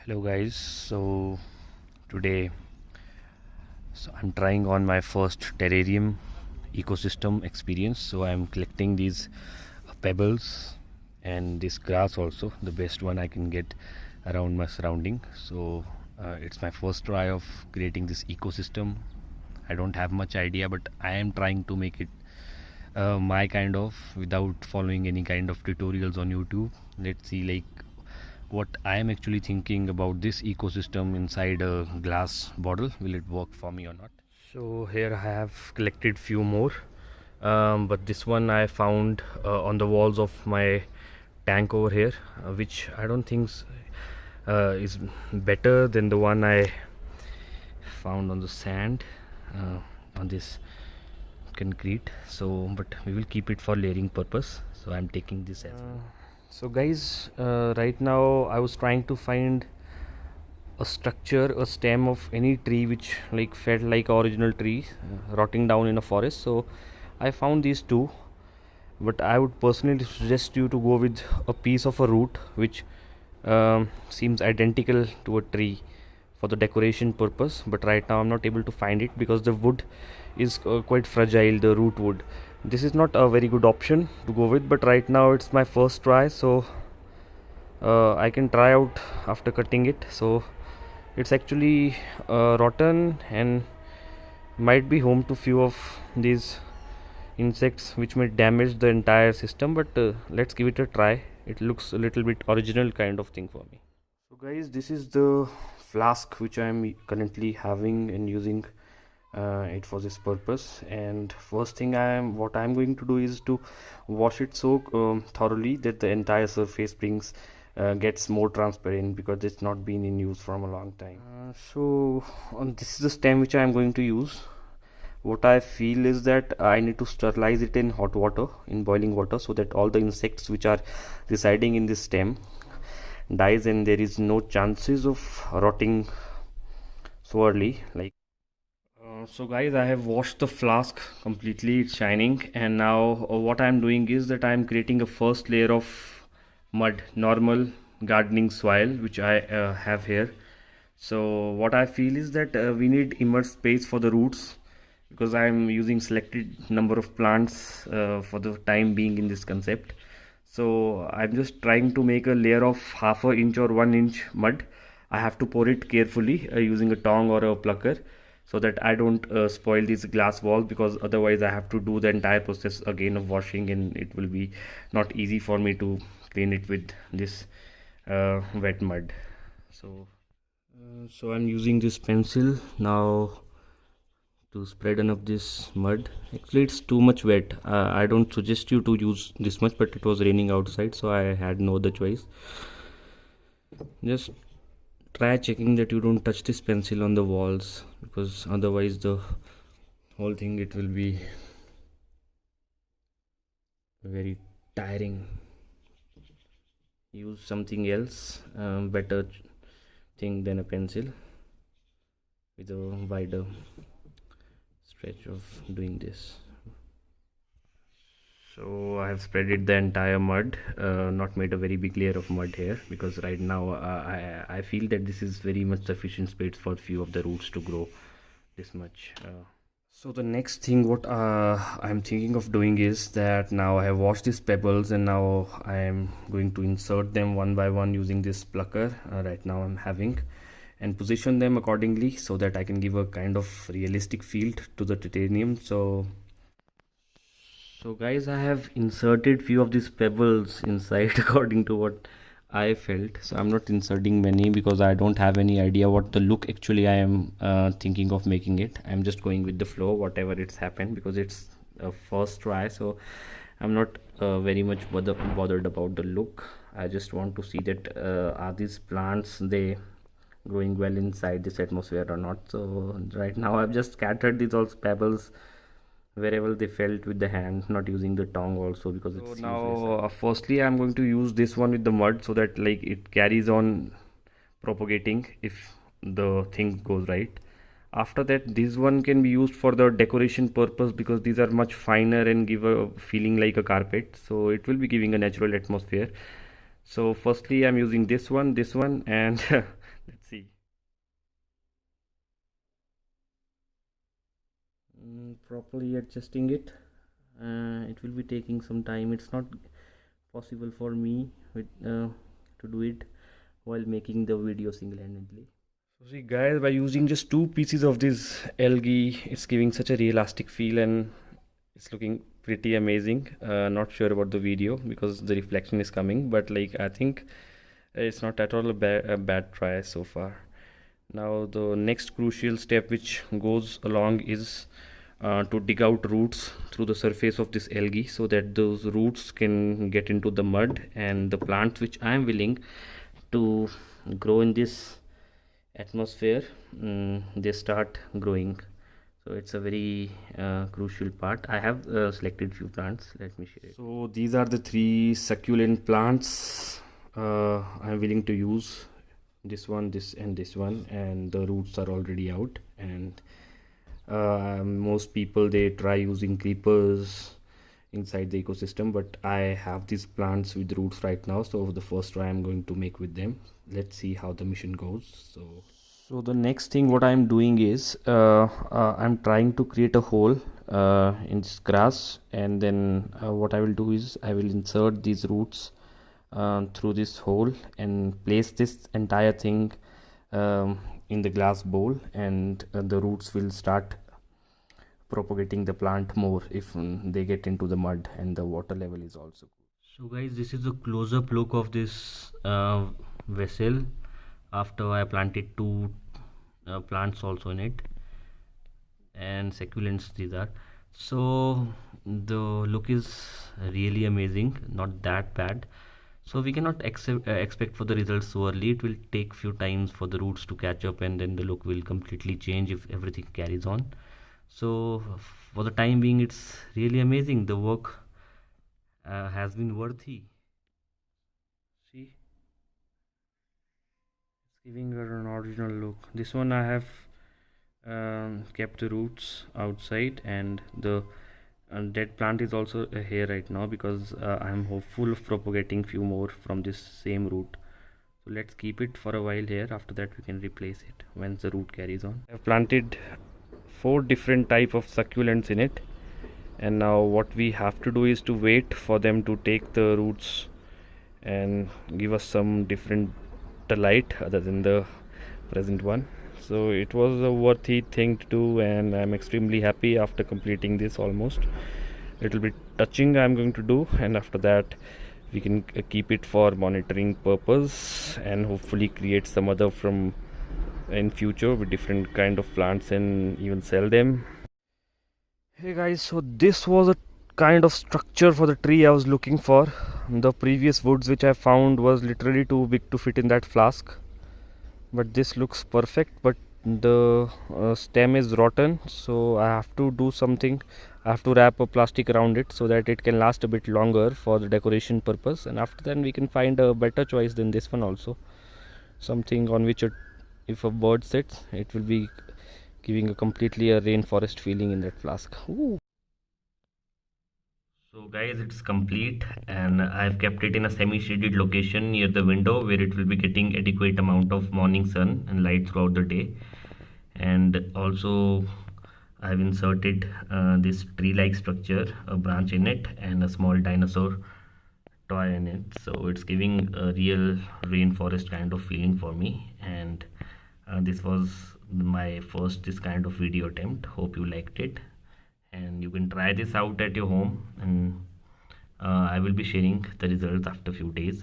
Hello guys, today I'm trying on my first terrarium ecosystem experience. So I'm collecting these pebbles and this grass also, the best one I can get around my surrounding. It's my first try of creating this ecosystem. I don't have much idea, but I am trying to make it my kind of, without following any kind of tutorials on YouTube. Let's see what I am actually thinking about this ecosystem inside a glass bottle. Will it work for me or not? So here I have collected few more, but this one I found on the walls of my tank over here, which I don't think is better than the one I found on the sand, on this concrete. So but we will keep it for layering purpose, so I'm taking this as well. So guys, right now I was trying to find a structure, a stem of any tree which felt like original tree rotting down in a forest. So I found these two, but I would personally suggest you to go with a piece of a root which seems identical to a tree for the decoration purpose. But right now I'm not able to find it because the wood is quite fragile, the root wood. This is not a very good option to go with, but right now it's my first try, so I can try out after cutting it. So it's actually rotten and might be home to few of these insects which may damage the entire system, but let's give it a try. It looks a little bit original kind of thing for me. So guys, this is the flask which I am currently having and using it for this purpose. And first thing what I'm going to do is to wash it so thoroughly that the entire surface gets more transparent, because it's not been in use from a long time. This is the stem which I am going to use. What I feel is that I need to sterilize it in hot water, in boiling water, so that all the insects which are residing in this stem dies and there is no chances of rotting so early. So guys, I have washed the flask completely, it's shining, and now what I'm doing is that I'm creating a first layer of mud, normal gardening soil, which I have here. So what I feel is that we need immense space for the roots, because I'm using selected number of plants for the time being in this concept. So I'm just trying to make a layer of half an inch or 1 inch mud. I have to pour it carefully using a tong or a plucker, so that I don't spoil these glass walls, because otherwise I have to do the entire process again of washing, and it will be not easy for me to clean it with this wet mud. So I'm using this pencil now to spread enough this mud. Actually it's too much wet. I don't suggest you to use this much, but it was raining outside, so I had no other choice. Just try checking that you don't touch this pencil on the walls, because otherwise the whole thing, it will be very tiring. Use something else, better thing than a pencil, with a wider stretch of doing this. So I have spreaded the entire mud, not made a very big layer of mud here, because right now I feel that this is very much sufficient space for few of the roots to grow this much. So the next thing what I'm thinking of doing is that now I have washed these pebbles, and now I am going to insert them one by one using this plucker right now I'm having, and position them accordingly so that I can give a kind of realistic feel to the titanium. So guys, I have inserted few of these pebbles inside according to what I felt. So I'm not inserting many because I don't have any idea what the look actually I am thinking of making it. I'm just going with the flow, whatever it's happened, because it's a first try. So I'm not very much bothered about the look. I just want to see that are these plants, they growing well inside this atmosphere or not. So right now I've just scattered these all pebbles wherever they felt with the hand, not using the tongue also, because it's useless. Now firstly I'm going to use this one with the mud, so that it carries on propagating if the thing goes right. After that, this one can be used for the decoration purpose, because these are much finer and give a feeling like a carpet, so it will be giving a natural atmosphere. So firstly I'm using this one, and properly adjusting it. It will be taking some time. It's not possible for me to do it while making the video single-handedly. So see guys, by using just two pieces of this algae, it's giving such a realistic feel and it's looking pretty amazing. Not sure about the video because the reflection is coming, but like I think it's not at all a bad try so far. Now the next crucial step which goes along is to dig out roots through the surface of this algae so that those roots can get into the mud and the plants which I am willing to grow in this atmosphere, they start growing. So it's a very crucial part. I have selected few plants. Let me share it. So these are the three succulent plants I'm willing to use. This one, this and this one, and the roots are already out. And most people, they try using creepers inside the ecosystem, but I have these plants with roots right now, so the first try I'm going to make with them. Let's see how the mission goes. So the next thing what I'm doing is I'm trying to create a hole in this grass, and then what I will do is I will insert these roots through this hole and place this entire thing in the glass bowl, and the roots will start propagating the plant more if they get into the mud and the water level is also good. So guys, this is a close-up look of this vessel after I planted two plants also in it, and succulents these are. So the look is really amazing, not that bad. So we cannot expect for the results so early. It will take few times for the roots to catch up, and then the look will completely change if everything carries on. So for the time being, it's really amazing. The work has been worthy. See, it's giving her an original look. This one I have kept the roots outside, and the dead plant is also here right now because I am hopeful of propagating few more from this same root. So let's keep it for a while here. After that we can replace it once the root carries on. I have planted 4 different type of succulents in it, and now what we have to do is to wait for them to take the roots and give us some different light other than the present one. So it was a worthy thing to do, and I'm extremely happy after completing this. Almost little bit touching I'm going to do, and after that we can keep it for monitoring purpose and hopefully create some other from in future with different kind of plants and even sell them. Hey guys, so this was a kind of structure for the tree I was looking for. The previous woods which I found was literally too big to fit in that flask, but this looks perfect. But the stem is rotten, so I have to do something. I have to wrap a plastic around it so that it can last a bit longer for the decoration purpose, and after that we can find a better choice than this one also, something on which if a bird sits, it will be giving a completely a rainforest feeling in that flask. Ooh. So guys, it's complete, and I've kept it in a semi-shaded location near the window where it will be getting adequate amount of morning sun and light throughout the day. And also I've inserted this tree-like structure, a branch in it, and a small dinosaur toy in it. So it's giving a real rainforest kind of feeling for me. And this was my first this kind of video attempt. Hope you liked it, and you can try this out at your home, and I will be sharing the results after a few days.